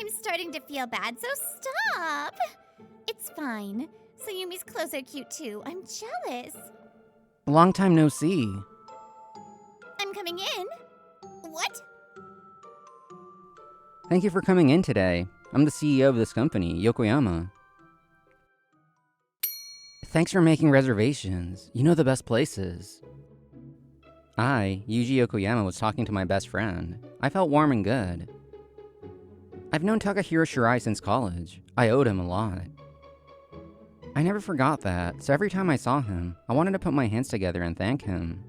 I'm starting to feel bad, so stop! It's fine. Sayumi's clothes are cute too. I'm jealous. Long time no see. I'm coming in. What? Thank you for coming in today. I'm the CEO of this company, Yokoyama. Thanks for making reservations. You know the best places. I, Yuji Yokoyama, was talking to my best friend. I felt warm and good. I've known Takahiro Shirai since college. I owed him a lot. I never forgot that, so every time I saw him, I wanted to put my hands together and thank him.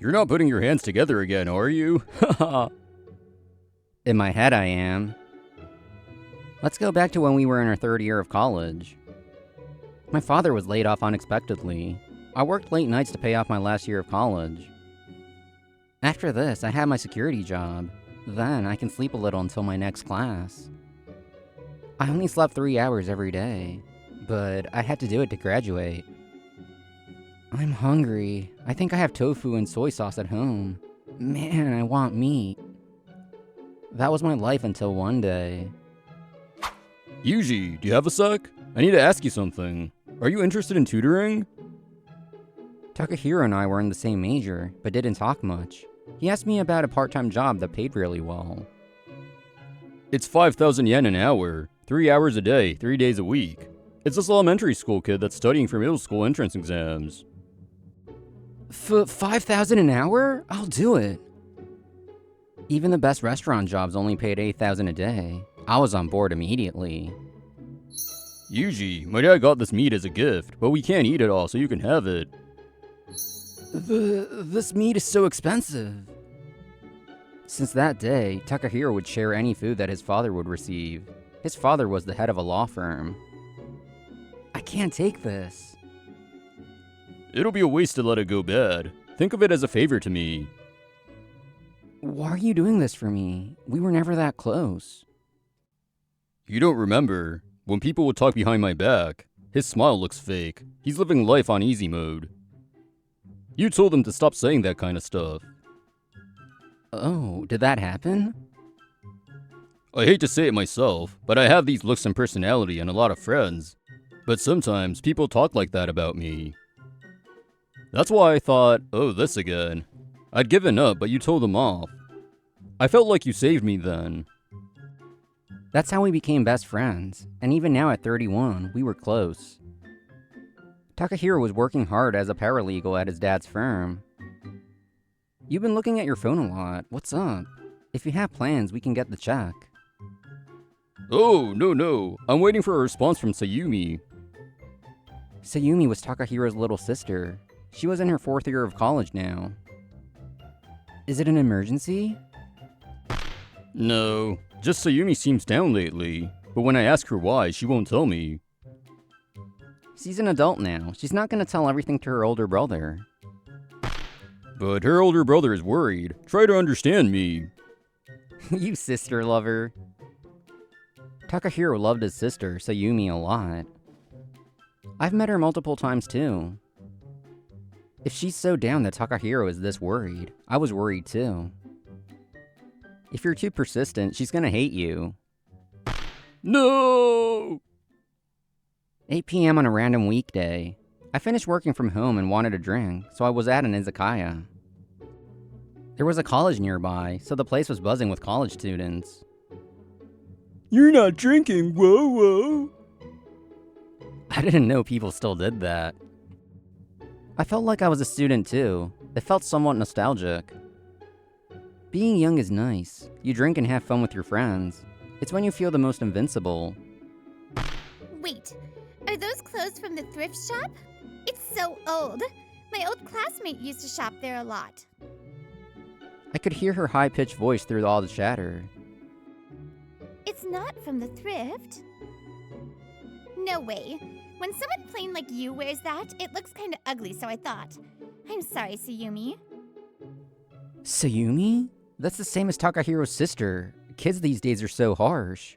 You're not putting your hands together again, are you? Haha. In my head, I am. Let's go back to when we were in our third year of college. My father was laid off unexpectedly. I worked late nights to pay off my last year of college. After this, I had my security job. Then I can sleep a little until my next class. I only slept 3 hours every day, but I had to do it to graduate. I'm hungry. I think I have tofu and soy sauce at home. Man, I want meat. That was my life until one day. Yuji, do you have a sec? I need to ask you something. Are you interested in tutoring? Takahiro and I were in the same major, but didn't talk much. He asked me about a part-time job that paid really well. It's 5,000 yen an hour, 3 hours a day, 3 days a week. It's this elementary school kid that's studying for middle school entrance exams. 5,000 an hour? I'll do it. Even the best restaurant jobs only paid 8,000 a day. I was on board immediately. Yuji, my dad got this meat as a gift, but we can't eat it all, so you can have it. This meat is so expensive. Since that day, Takahiro would share any food that his father would receive. His father was the head of a law firm. I can't take this. It'll be a waste to let it go bad. Think of it as a favor to me. Why are you doing this for me? We were never that close. You don't remember. When people would talk behind my back, his smile looks fake. He's living life on easy mode. You told him to stop saying that kind of stuff. Oh, did that happen? I hate to say it myself, but I have these looks and personality and a lot of friends. But sometimes people talk like that about me. That's why I thought, oh, this again. I'd given up, but you told them off. I felt like you saved me then. That's how we became best friends, and even now at 31, we were close. Takahiro was working hard as a paralegal at his dad's firm. You've been looking at your phone a lot. What's up? If you have plans, we can get the check. Oh, no. I'm waiting for a response from Sayumi. Sayumi was Takahiro's little sister. She was in her 4th year of college now. Is it an emergency? No, just Sayumi seems down lately. But when I ask her why, she won't tell me. She's an adult now. She's not gonna tell everything to her older brother. But her older brother is worried. Try to understand me. You sister lover. Takahiro loved his sister, Sayumi, a lot. I've met her multiple times too. If she's so down that Takahiro is this worried, I was worried too. If you're too persistent, she's gonna hate you. No! 8 p.m. on a random weekday. I finished working from home and wanted a drink, so I was at an izakaya. There was a college nearby, so the place was buzzing with college students. You're not drinking, whoa. I didn't know people still did that. I felt like I was a student too. It felt somewhat nostalgic. Being young is nice. You drink and have fun with your friends. It's when you feel the most invincible. Wait, are those clothes from the thrift shop? It's so old. My old classmate used to shop there a lot. I could hear her high-pitched voice through all the chatter. It's not from the thrift. No way. When someone plain like you wears that, it looks kinda ugly, so I thought. I'm sorry, Sayumi. Sayumi? That's the same as Takahiro's sister. Kids these days are so harsh.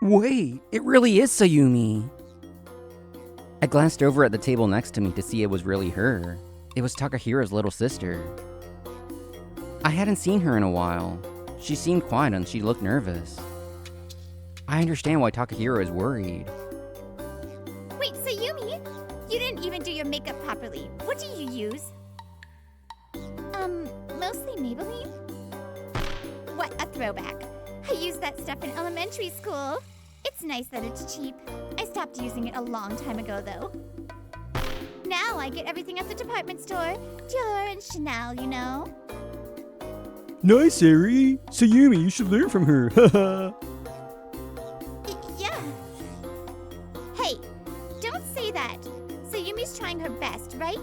Wait, it really is Sayumi. I glanced over at the table next to me to see it was really her. It was Takahiro's little sister. I hadn't seen her in a while. She seemed quiet and she looked nervous. I understand why Takahiro is worried. Wait, Sayumi, you didn't even do your makeup properly. What do you use? Mostly Maybelline? What a throwback. I used that stuff in elementary school. It's nice that it's cheap. I stopped using it a long time ago, though. Now I get everything at the department store. Dior and Chanel, you know. Nice, Eri. Sayumi, you should learn from her. Haha. Yeah. Hey, don't say that. Sayumi's trying her best, right?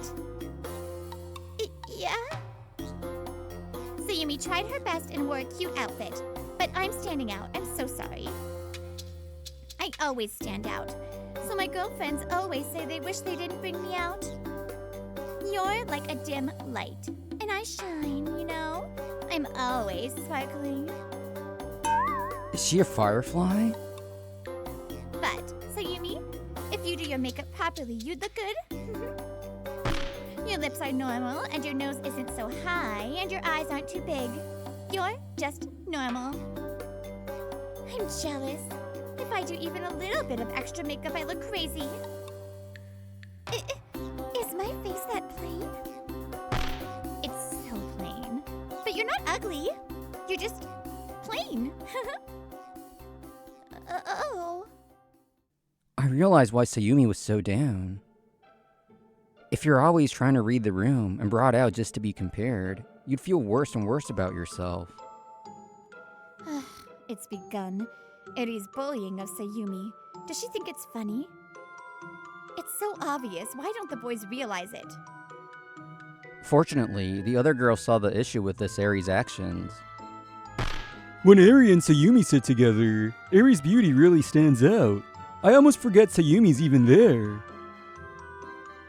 Yeah? Sayumi tried her best and wore a cute outfit, but I'm standing out. I'm so sorry. I always stand out, so my girlfriends always say they wish they didn't bring me out. You're like a dim light, and I shine, you know? I'm always sparkling. Is she a firefly? But, Sayumi, if you do your makeup properly, you'd look good. Your lips are normal, and your nose isn't so high, and your eyes aren't too big. You're just normal. I'm jealous. If I do even a little bit of extra makeup, I look crazy. Is my face that plain? It's so plain. But you're not ugly. You're just plain. Oh. I realized why Sayumi was so down. If you're always trying to read the room and brought out just to be compared, you'd feel worse and worse about yourself. It's begun. Eri's bullying of Sayumi. Does she think it's funny? It's so obvious. Why don't the boys realize it? Fortunately, the other girls saw the issue with this Eri's actions. When Eri and Sayumi sit together, Eri's beauty really stands out. I almost forget Sayumi's even there.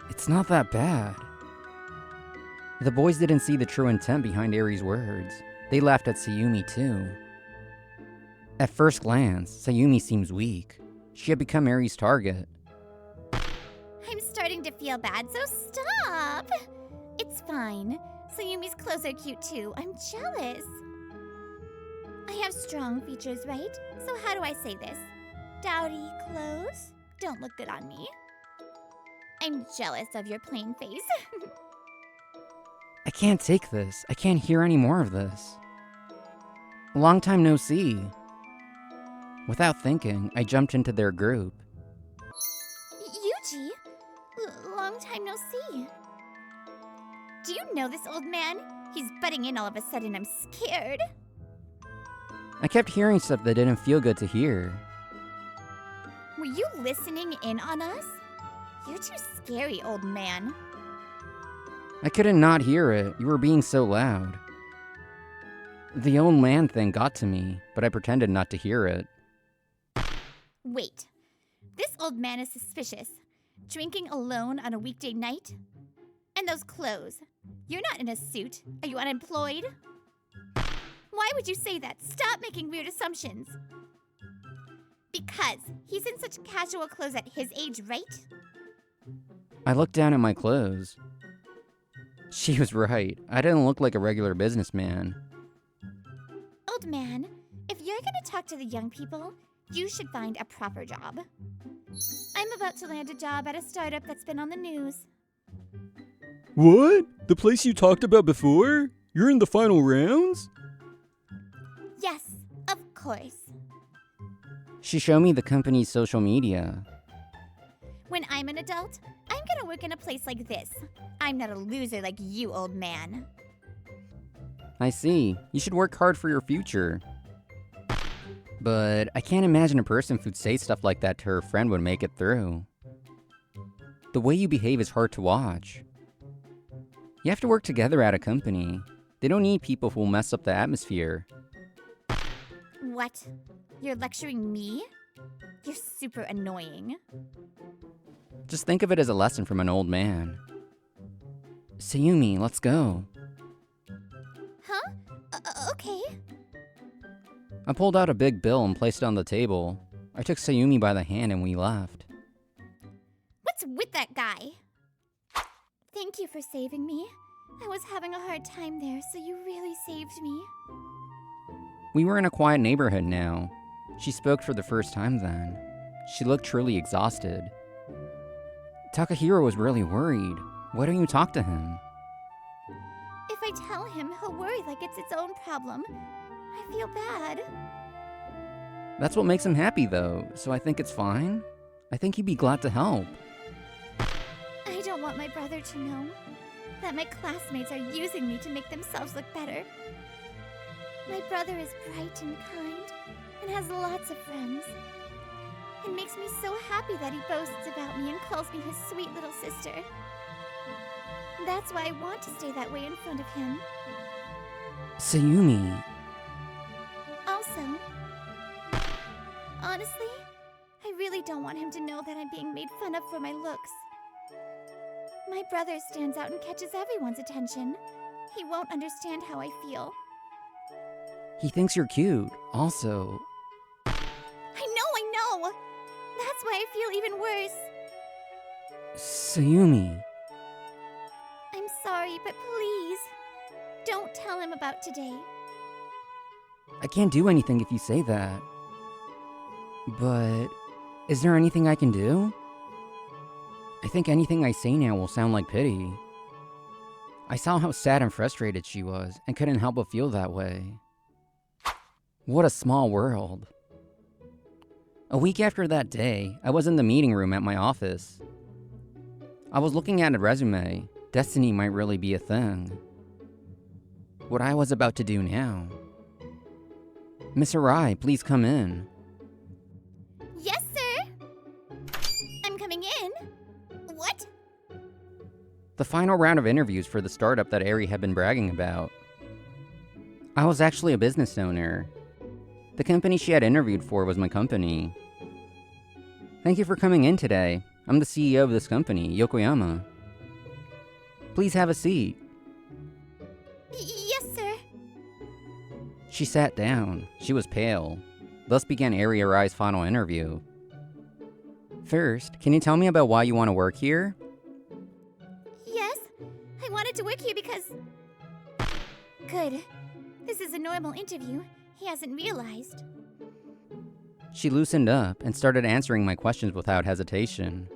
It's not that bad. The boys didn't see the true intent behind Eri's words. They laughed at Sayumi too. At first glance, Sayumi seems weak. She had become Eri's target. I'm starting to feel bad, so stop! It's fine. Sayumi's clothes are cute too. I'm jealous. I have strong features, right? So how do I say this? Dowdy clothes? Don't look good on me. I'm jealous of your plain face. I can't take this. I can't hear any more of this. Long time no see. Without thinking, I jumped into their group. Yuji? Long time no see. Do you know this old man? He's butting in all of a sudden. I'm scared. I kept hearing stuff that didn't feel good to hear. Were you listening in on us? You're too scary, old man. I couldn't not hear it. You were being so loud. The old man thing got to me, but I pretended not to hear it. Wait. This old man is suspicious. Drinking alone on a weekday night? And those clothes. You're not in a suit. Are you unemployed? Why would you say that? Stop making weird assumptions. Because he's in such casual clothes at his age, right? I looked down at my clothes. She was right. I didn't look like a regular businessman. Old man, if you're gonna talk to the young people, you should find a proper job. I'm about to land a job at a startup that's been on the news. What? The place you talked about before? You're in the final rounds? Yes, of course. She showed me the company's social media. When I'm an adult, I'm gonna work in a place like this. I'm not a loser like you, old man. I see. You should work hard for your future. But I can't imagine a person who'd say stuff like that to her friend would make it through. The way you behave is hard to watch. You have to work together at a company. They don't need people who'll mess up the atmosphere. What? You're lecturing me? You're super annoying. Just think of it as a lesson from an old man. Sayumi, let's go. Huh? Okay. I pulled out a big bill and placed it on the table. I took Sayumi by the hand and we left. What's with that guy? Thank you for saving me. I was having a hard time there, so you really saved me. We were in a quiet neighborhood now. She spoke for the first time then. She looked truly exhausted. Takahiro was really worried. Why don't you talk to him? If I tell him, he'll worry like it's its own problem. I feel bad. That's what makes him happy though, so I think it's fine. I think he'd be glad to help. I don't want my brother to know that my classmates are using me to make themselves look better. My brother is bright and kind and has lots of friends. It makes me so happy that he boasts about me and calls me his sweet little sister. That's why I want to stay that way in front of him. Sayumi. Also, honestly, I really don't want him to know that I'm being made fun of for my looks. My brother stands out and catches everyone's attention. He won't understand how I feel. He thinks you're cute, also. I know! That's why I feel even worse. Sayumi. I'm sorry, but please, don't tell him about today. I can't do anything if you say that. But is there anything I can do? I think anything I say now will sound like pity. I saw how sad and frustrated she was and couldn't help but feel that way. What a small world. A week after that day, I was in the meeting room at my office. I was looking at a resume. Destiny might really be a thing. What I was about to do now. Miss Arai, please come in. Yes, sir! I'm coming in. What? The final round of interviews for the startup that Ari had been bragging about. I was actually a business owner. The company she had interviewed for was my company. Thank you for coming in today. I'm the CEO of this company, Yokoyama. Please have a seat. Yes, sir. She sat down. She was pale. Thus began Ari Arai's final interview. First, can you tell me about why you want to work here? Yes, I wanted to work here because... Good. This is a normal interview. He hasn't realized. She loosened up and started answering my questions without hesitation.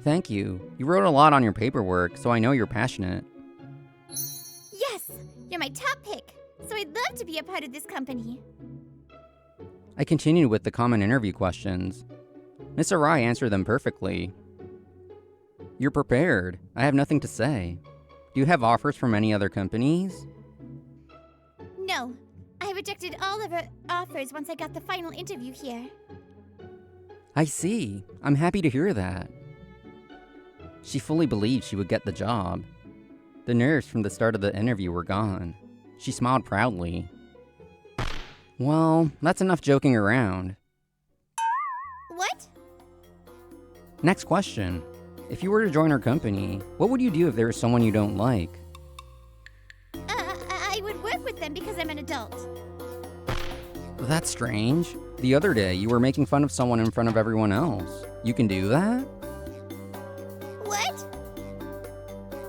Thank you. You wrote a lot on your paperwork, so I know you're passionate. Yes, you're my top pick, so I'd love to be a part of this company. I continued with the common interview questions. Miss Arai answered them perfectly. You're prepared. I have nothing to say. Do you have offers from any other companies? No, I rejected all of her offers once I got the final interview here. I see. I'm happy to hear that. She fully believed she would get the job. The nerves from the start of the interview were gone. She smiled proudly. Well, that's enough joking around. What? Next question. If you were to join our company, what would you do if there was someone you don't like? I would work with them because I'm an adult. That's strange. The other day, you were making fun of someone in front of everyone else. You can do that? What?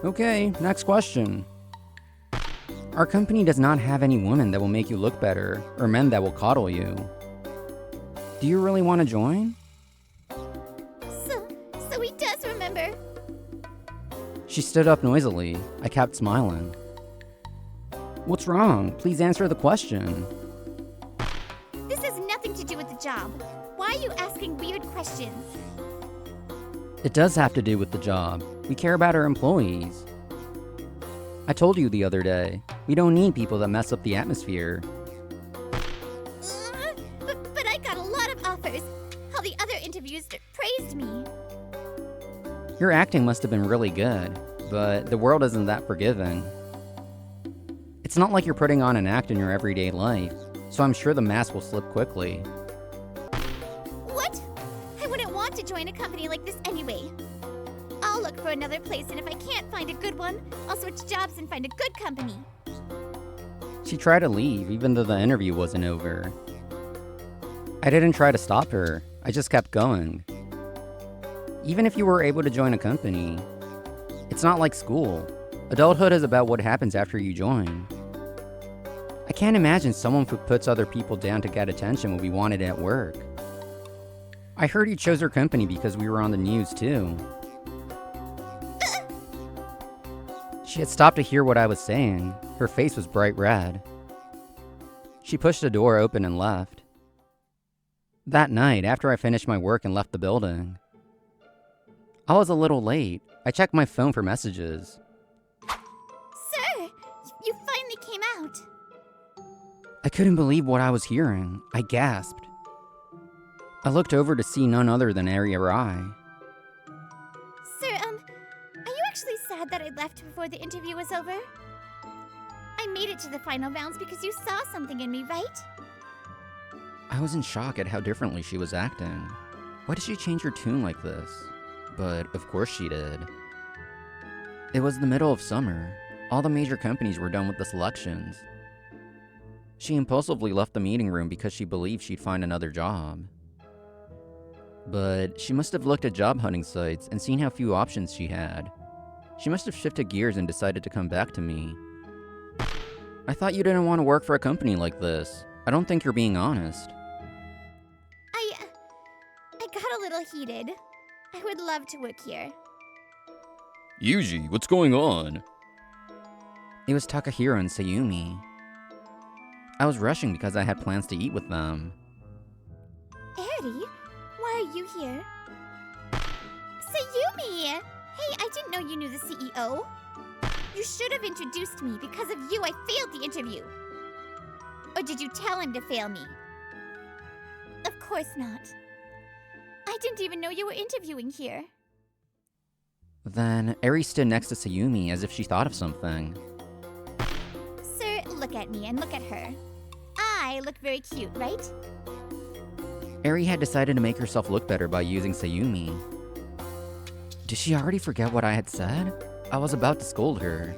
Okay, next question. Our company does not have any women that will make you look better, or men that will coddle you. Do you really want to join? So he does remember. She stood up noisily. I kept smiling. What's wrong? Please answer the question. This has nothing to do with the job. Why are you asking weird questions? It does have to do with the job. We care about our employees. I told you the other day, we don't need people that mess up the atmosphere. But I got a lot of offers. All the other interviews praised me. Your acting must have been really good, but the world isn't that forgiving. It's not like you're putting on an act in your everyday life, so I'm sure the mask will slip quickly. What? I wouldn't want to join a company like this anyway. I'll look for another place, and if I can't find a good one, I'll switch jobs and find a good company. She tried to leave, even though the interview wasn't over. I didn't try to stop her, I just kept going. Even if you were able to join a company, it's not like school. Adulthood is about what happens after you join. I can't imagine someone who puts other people down to get attention will be wanted at work. I heard you chose her company because we were on the news too. She had stopped to hear what I was saying. Her face was bright red. She pushed the door open and left. That night, after I finished my work and left the building, I was a little late. I checked my phone for messages. Sir, you finally came out. I couldn't believe what I was hearing. I gasped. I looked over to see none other than Eri Arai. Sir, are you actually sad that I left before the interview was over? I made it to the final rounds because you saw something in me, right? I was in shock at how differently she was acting. Why did she change her tune like this? But of course she did. It was the middle of summer. All the major companies were done with the selections. She impulsively left the meeting room because she believed she'd find another job. But she must have looked at job hunting sites and seen how few options she had. She must have shifted gears and decided to come back to me. I thought you didn't want to work for a company like this. I don't think you're being honest. I got a little heated. I would love to work here. Yuji, what's going on? It was Takahiro and Sayumi. I was rushing because I had plans to eat with them. Eri, why are you here? Sayumi! Hey, I didn't know you knew the CEO. You should have introduced me. Because of you, I failed the interview. Or did you tell him to fail me? Of course not. I didn't even know you were interviewing here. Then Eri stood next to Sayumi as if she thought of something. Sir, look at me and look at her. I look very cute, right? Eri had decided to make herself look better by using Sayumi. Did she already forget what I had said? I was about to scold her.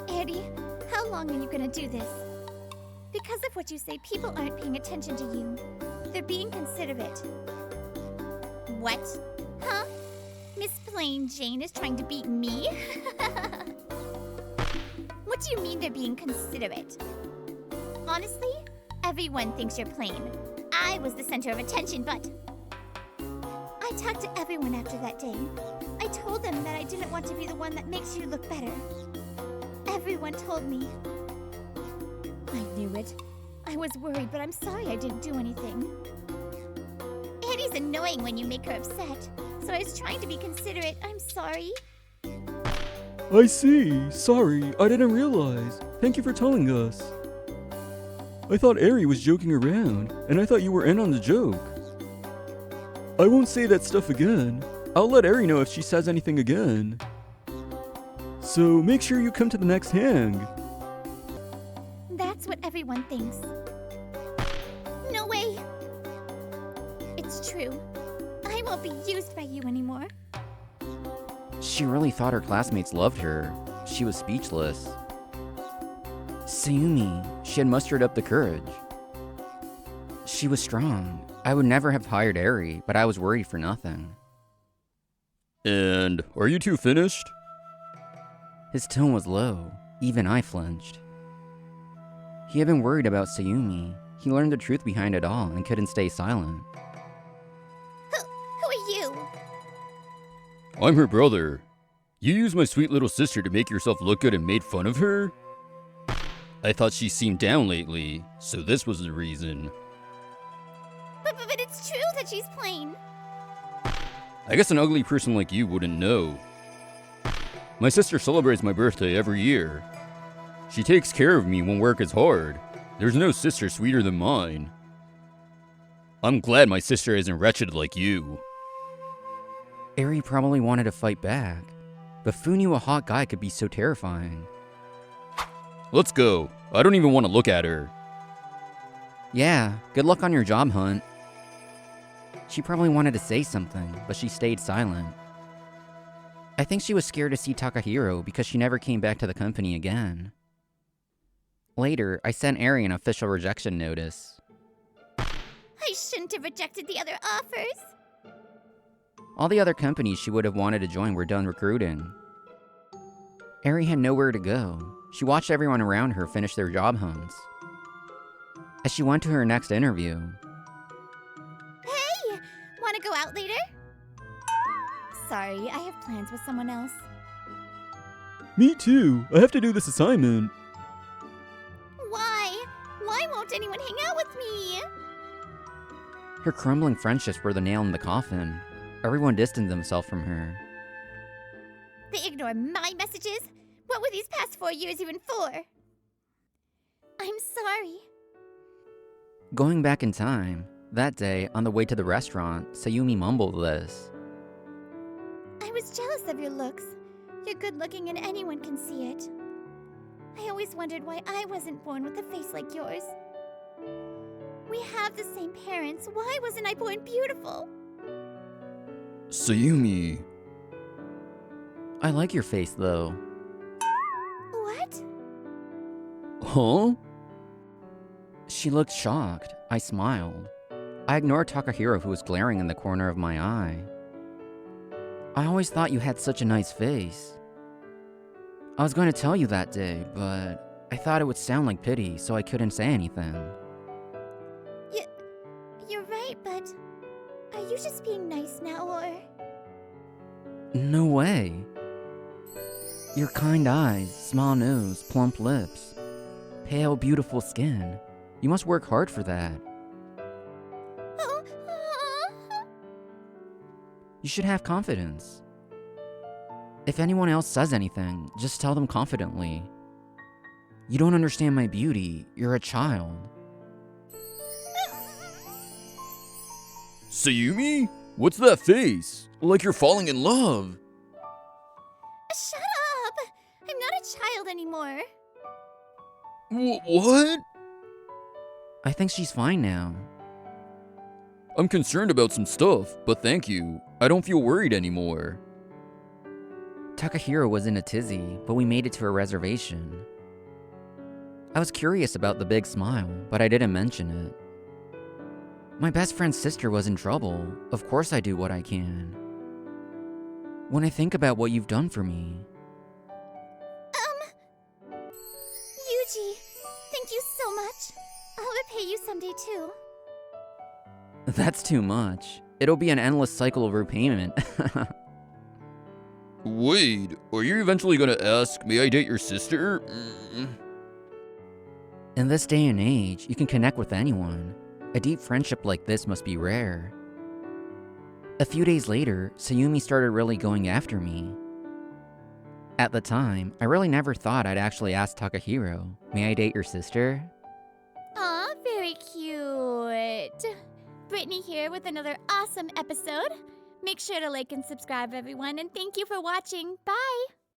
Eri, how long are you gonna do this? Because of what you say, people aren't paying attention to you. They're being considerate. What? Huh? Miss Plain Jane is trying to beat me? What do you mean they're being considerate? Honestly, everyone thinks you're plain. I was the center of attention, but... I talked to everyone after that day. I told them that I didn't want to be the one that makes you look better. Everyone told me. I knew it. I was worried, but I'm sorry I didn't do anything. Eddie's annoying when you make her upset, so I was trying to be considerate. I'm sorry. I see. Sorry, I didn't realize. Thank you for telling us. I thought Eri was joking around, and I thought you were in on the joke. I won't say that stuff again. I'll let Eri know if she says anything again. So make sure you come to the next hang. That's what everyone thinks. No way! It's true. I won't be used by you anymore. She really thought her classmates loved her. She was speechless. Sayumi, she had mustered up the courage. She was strong. I would never have hired Eri, but I was worried for nothing. And are you two finished? His tone was low. Even I flinched. He had been worried about Sayumi. He learned the truth behind it all and couldn't stay silent. Who are you? I'm her brother. You used my sweet little sister to make yourself look good and made fun of her? I thought she seemed down lately, so this was the reason. But it's true that she's plain. I guess an ugly person like you wouldn't know. My sister celebrates my birthday every year. She takes care of me when work is hard. There's no sister sweeter than mine. I'm glad my sister isn't wretched like you. Eri probably wanted to fight back, but who knew a hot guy could be so terrifying? Let's go. I don't even want to look at her. Yeah, good luck on your job hunt. She probably wanted to say something, but she stayed silent. I think she was scared to see Takahiro because she never came back to the company again. Later, I sent Eri an official rejection notice. I shouldn't have rejected the other offers. All the other companies she would have wanted to join were done recruiting. Eri had nowhere to go. She watched everyone around her finish their job hunts. As she went to her next interview, Hey! Wanna go out later? Sorry, I have plans with someone else. Me too. I have to do this assignment. Why? Why won't anyone hang out with me? her crumbling friendships were the nail in the coffin. Everyone distanced themselves from her. They ignore my messages? What were these past 4 years even for? I'm sorry. Going back in time, that day, on the way to the restaurant, Sayumi mumbled this. I was jealous of your looks. You're good looking and anyone can see it. I always wondered why I wasn't born with a face like yours. We have the same parents. Why wasn't I born beautiful? Sayumi. I like your face, though. What? Huh? She looked shocked. I smiled. I ignored Takahiro, who was glaring in the corner of my eye. I always thought you had such a nice face. I was going to tell you that day, but I thought it would sound like pity, so I couldn't say anything. You're right, but are you just being nice now, or? No way. Your kind eyes, small nose, plump lips, pale, beautiful skin. You must work hard for that. You should have confidence. If anyone else says anything, just tell them confidently. You don't understand my beauty. You're a child. Sayumi? What's that face? Like you're falling in love. Shut up! I'm not a child anymore. What? I think she's fine now. I'm concerned about some stuff, but thank you. I don't feel worried anymore. Takahiro was in a tizzy, but we made it to a reservation. I was curious about the big smile, but I didn't mention it. My best friend's sister was in trouble. Of course I do what I can. When I think about what you've done for me... Yuji, thank you so much. I'll repay you someday too. That's too much. It'll be an endless cycle of repayment. Wait, are you eventually gonna ask, may I date your sister? In this day and age, you can connect with anyone. A deep friendship like this must be rare. A few days later, Sayumi started really going after me. At the time, I really never thought I'd actually ask Takahiro, may I date your sister? Aw, very cute. Brittany here with another awesome episode. Make sure to like and subscribe, everyone, and thank you for watching. Bye!